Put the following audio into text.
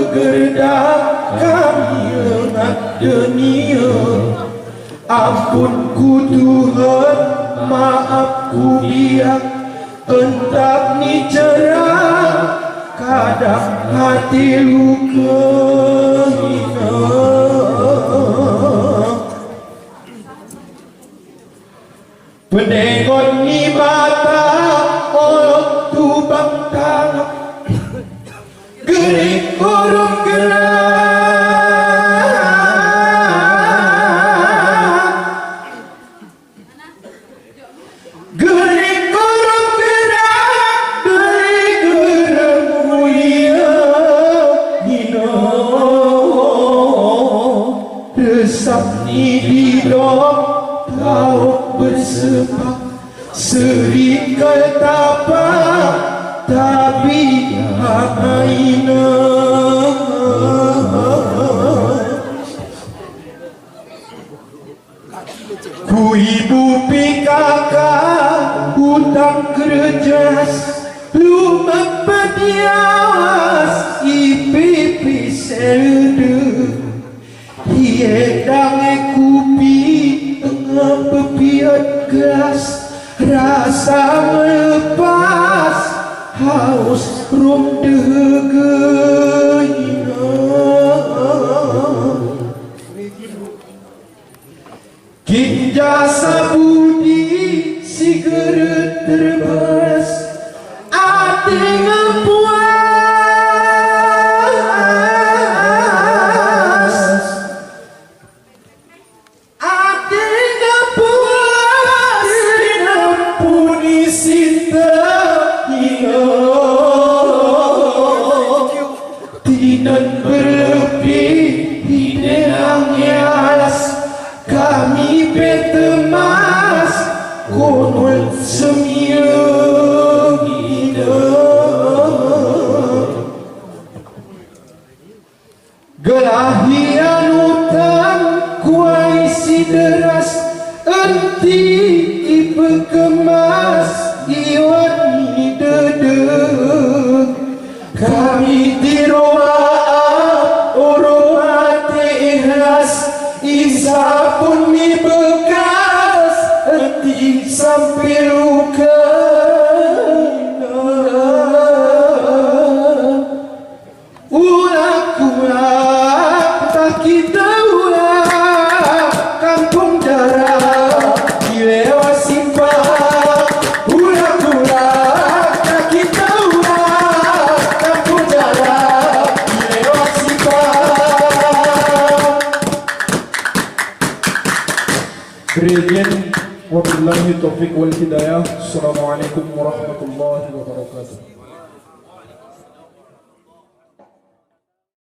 bergerak kami lengah dunia. Ampunku Tuhan, maafku biar entah ni cerah, kadang hati luka hina. Pendengon ni mata orang tu bangtang, gerik urung gerak, gerik urung gerak, gerik gerang mulia hina. Resap ni didok kau bersebab serikal tapak tapi aina. Ku ibu pikakak hutang kerjas lumak pediawas ipipi selde hiedang kupi bepiat gelas rasa melepas haus rum degeina. Kinja sabudi sigaret terbas ati ngepuas, ati ngepuas dinampuni sinta hina. Tidak berlebih hidang yas kami betemas konul semia hina. Gelahian hutan kuai si deras enti ipekemas iwan dedeg kami diroa oromate ikhlas isa pun mi bekas enti sampai luka. Ulah-ulah tak kita ulah kampung darah dilewa simpah. Ulah-ulah tak kita ulah kampung darah dilewa simpah. Wabillahi taufiq wal hidayah. Assalamualaikum warahmatullahi wabarakatuh.